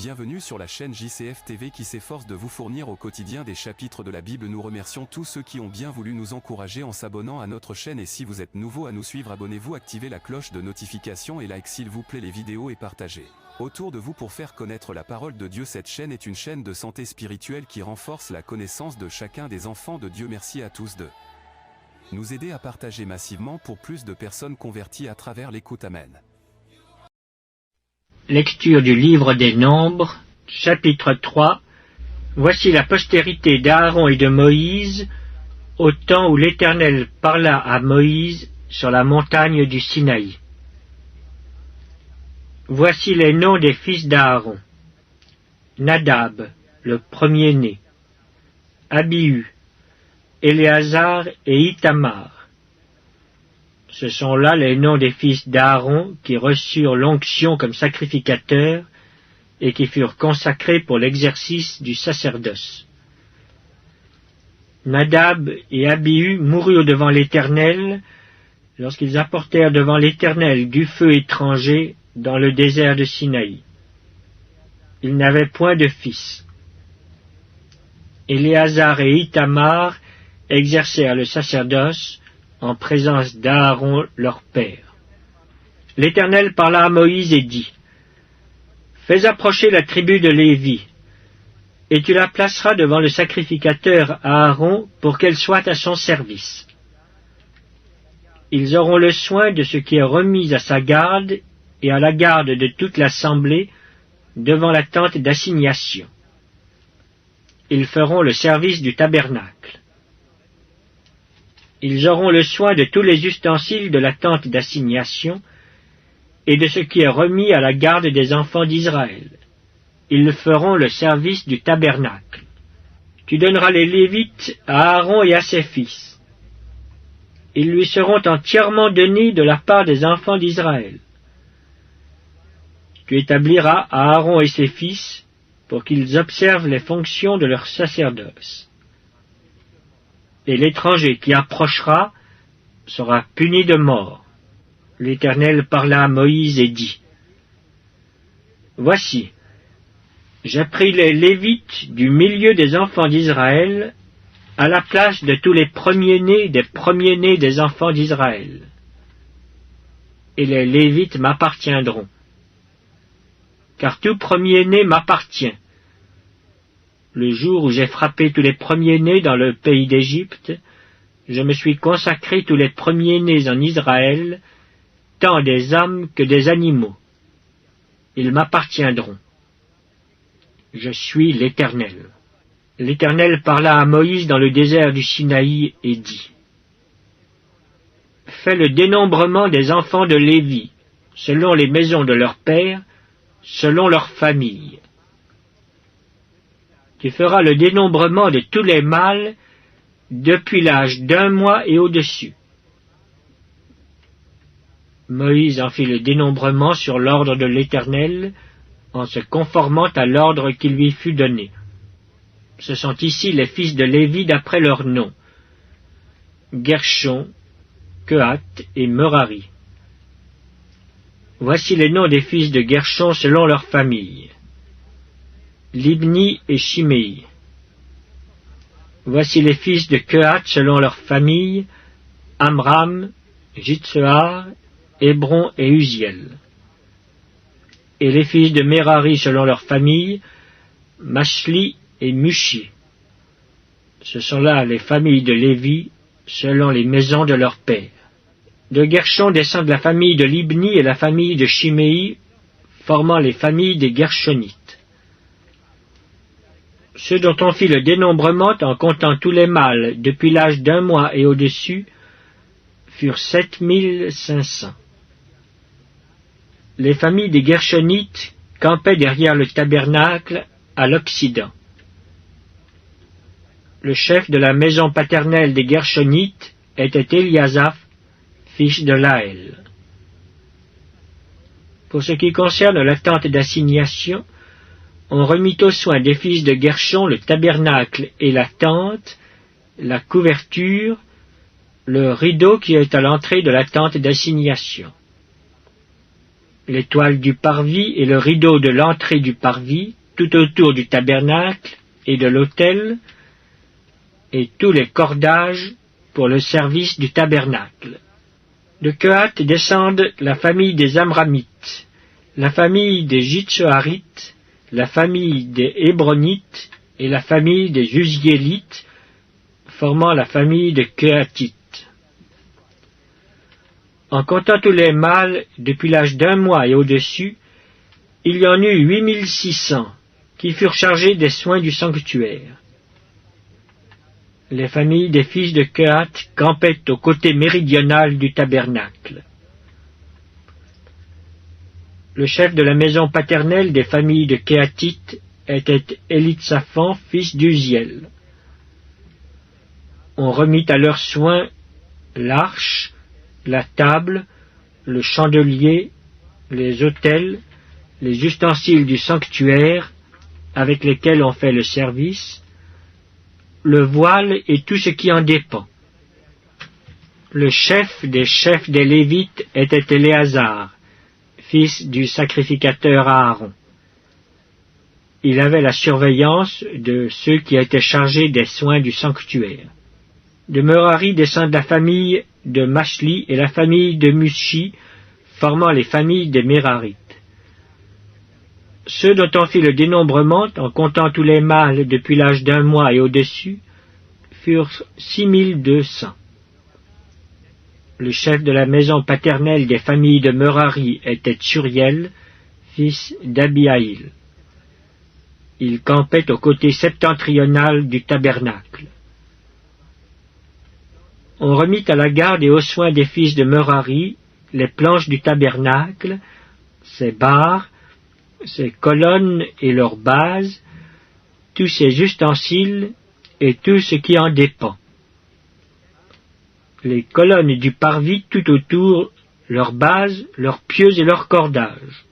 Bienvenue sur la chaîne JCF TV qui s'efforce de vous fournir au quotidien des chapitres de la Bible. Nous remercions tous ceux qui ont bien voulu nous encourager en s'abonnant à notre chaîne, et si vous êtes nouveau à nous suivre, abonnez-vous, activez la cloche de notification et like s'il vous plaît les vidéos et partagez autour de vous pour faire connaître la parole de Dieu. Cette chaîne est une chaîne de santé spirituelle qui renforce la connaissance de chacun des enfants de Dieu. Merci à tous de nous aider à partager massivement pour plus de personnes converties à travers l'écoute. Amen. Lecture du livre des Nombres, chapitre 3. Voici la postérité d'Aaron et de Moïse, au temps où l'Éternel parla à Moïse sur la montagne du Sinaï. Voici les noms des fils d'Aaron. Nadab, le premier-né. Abihu, Éléazar et Ithamar. Ce sont là les noms des fils d'Aaron qui reçurent l'onction comme sacrificateurs et qui furent consacrés pour l'exercice du sacerdoce. Nadab et Abihu moururent devant l'Éternel lorsqu'ils apportèrent devant l'Éternel du feu étranger dans le désert de Sinaï. Ils n'avaient point de fils. Éléazar et Ithamar exercèrent le sacerdoce en présence d'Aaron leur père. L'Éternel parla à Moïse et dit : Fais approcher la tribu de Lévi, et tu la placeras devant le sacrificateur Aaron pour qu'elle soit à son service. Ils auront le soin de ce qui est remis à sa garde et à la garde de toute l'assemblée devant la tente d'assignation. Ils feront le service du tabernacle. Ils auront le soin de tous les ustensiles de la tente d'assignation et de ce qui est remis à la garde des enfants d'Israël. Ils feront le service du tabernacle. Tu donneras les Lévites à Aaron et à ses fils. Ils lui seront entièrement donnés de la part des enfants d'Israël. Tu établiras Aaron et ses fils pour qu'ils observent les fonctions de leur sacerdoce. Et l'étranger qui approchera sera puni de mort. L'Éternel parla à Moïse et dit : Voici, j'ai pris les Lévites du milieu des enfants d'Israël à la place de tous les premiers-nés des enfants d'Israël. Et les Lévites m'appartiendront. Car tout premier-né m'appartient. Le jour où j'ai frappé tous les premiers-nés dans le pays d'Égypte, je me suis consacré tous les premiers-nés en Israël, tant des hommes que des animaux. Ils m'appartiendront. Je suis l'Éternel. L'Éternel parla à Moïse dans le désert du Sinaï et dit : Fais le dénombrement des enfants de Lévi, selon les maisons de leurs pères, selon leurs familles. Tu feras le dénombrement de tous les mâles depuis l'âge d'1 mois et au-dessus. Moïse en fit le dénombrement sur l'ordre de l'Éternel, en se conformant à l'ordre qui lui fut donné. Ce sont ici les fils de Lévi d'après leurs noms: Gershon, Kehath et Merari. Voici les noms des fils de Gershon selon leurs familles: Libni et Shimei. Voici les fils de Kehath selon leurs familles: Amram, Jitsehar, Hébron et Uziel. Et les fils de Merari selon leurs familles: Mashli et Mushi. Ce sont là les familles de Lévi selon les maisons de leurs pères. De Gershon descendent la famille de Libni et la famille de Shimei, formant les familles des Gershonites. Ceux dont on fit le dénombrement en comptant tous les mâles depuis l'âge d'1 mois et au-dessus furent 7500. Les familles des Gershonites campaient derrière le tabernacle à l'Occident. Le chef de la maison paternelle des Gershonites était Éliasaph, fils de Laël. Pour ce qui concerne la tente d'assignation, on remit aux soins des fils de Gershon le tabernacle et la tente, la couverture, le rideau qui est à l'entrée de la tente d'assignation. l'étoile du parvis et le rideau de l'entrée du parvis, tout autour du tabernacle et de l'autel, et tous les cordages pour le service du tabernacle. De Kehath descendent la famille des Amramites, la famille des Jitsoharites, la famille des Hébronites et la famille des Uziélites, formant la famille des Kehathites. En comptant tous les mâles depuis l'âge d'1 mois et au-dessus, il y en eut 8600 qui furent chargés des soins du sanctuaire. Les familles des fils de Kehath campaient au côté méridional du tabernacle. Le chef de la maison paternelle des familles de Kehathites était Élitsaphan, fils d'Uziel. On remit à leurs soins l'arche, la table, le chandelier, les autels, les ustensiles du sanctuaire avec lesquels on fait le service, le voile et tout ce qui en dépend. Le chef des Lévites était Éléazar, fils du sacrificateur Aaron. Il avait la surveillance de ceux qui étaient chargés des soins du sanctuaire. De Merari descendent la famille de Mashli et la famille de Mushi, formant les familles des Mérarites. Ceux dont on fit le dénombrement, en comptant tous les mâles depuis l'âge d'1 mois et au-dessus, furent 6200. Le chef de la maison paternelle des familles de Merari était Tsuriel, fils d'Abihaïl. Il campait au côté septentrional du tabernacle. On remit à la garde et aux soins des fils de Merari les planches du tabernacle, ses barres, ses colonnes et leurs bases, tous ses ustensiles et tout ce qui en dépend. Les colonnes du parvis tout autour, leurs bases, leurs pieux et leurs cordages.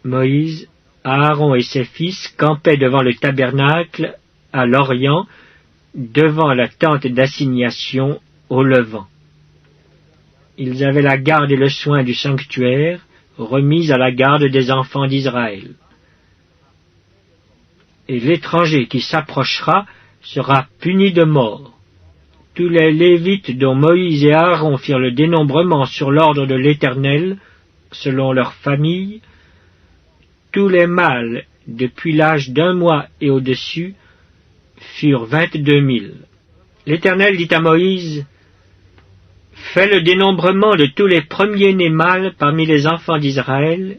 Moïse, Aaron et ses fils campaient devant le tabernacle à l'orient, devant la tente d'assignation au levant. Ils avaient la garde et le soin du sanctuaire, remis à la garde des enfants d'Israël. Et l'étranger qui s'approchera sera puni de mort. Tous les Lévites dont Moïse et Aaron firent le dénombrement sur l'ordre de l'Éternel, selon leur famille, tous les mâles depuis l'âge d'1 mois et au-dessus furent 22 000. L'Éternel dit à Moïse: fais le dénombrement de tous les premiers-nés mâles parmi les enfants d'Israël,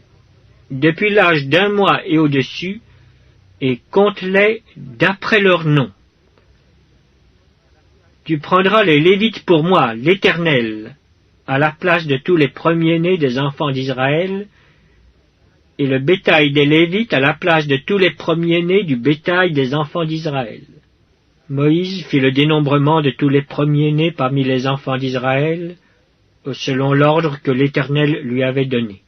depuis l'âge d'1 mois et au-dessus, et compte-les d'après leur nom. Tu prendras les Lévites pour moi, l'Éternel, à la place de tous les premiers-nés des enfants d'Israël, et le bétail des Lévites à la place de tous les premiers-nés du bétail des enfants d'Israël. Moïse fit le dénombrement de tous les premiers-nés parmi les enfants d'Israël, selon l'ordre que l'Éternel lui avait donné.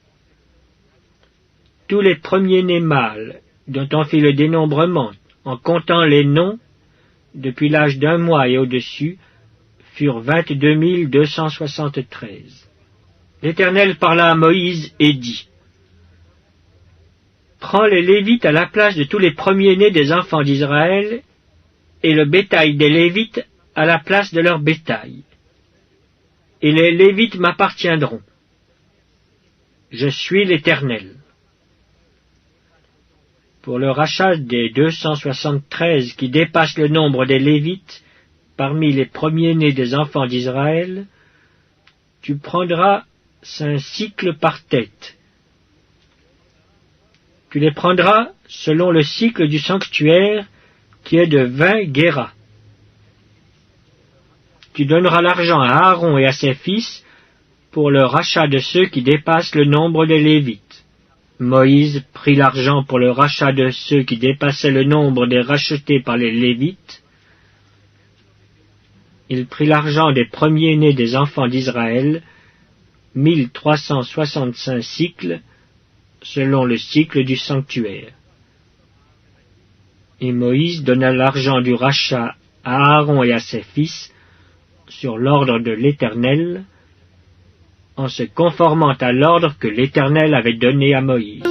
Tous les premiers-nés mâles, dont on fit le dénombrement, en comptant les noms, depuis l'âge d'1 mois et au-dessus, furent 22 273. L'Éternel parla à Moïse et dit: prends les Lévites à la place de tous les premiers-nés des enfants d'Israël, et le bétail des Lévites à la place de leur bétail. Et les Lévites m'appartiendront. Je suis l'Éternel. Pour le rachat des 273 qui dépassent le nombre des Lévites, parmi les premiers-nés des enfants d'Israël, tu prendras 5 cycles par tête. Tu les prendras selon le cycle du sanctuaire, qui est de 20 guéras. Tu donneras l'argent à Aaron et à ses fils pour le rachat de ceux qui dépassent le nombre des Lévites. Moïse prit l'argent pour le rachat de ceux qui dépassaient le nombre des rachetés par les Lévites. Il prit l'argent des premiers-nés des enfants d'Israël, 1365 cycles, selon le cycle du sanctuaire. Et Moïse donna l'argent du rachat à Aaron et à ses fils, sur l'ordre de l'Éternel, en se conformant à l'ordre que l'Éternel avait donné à Moïse.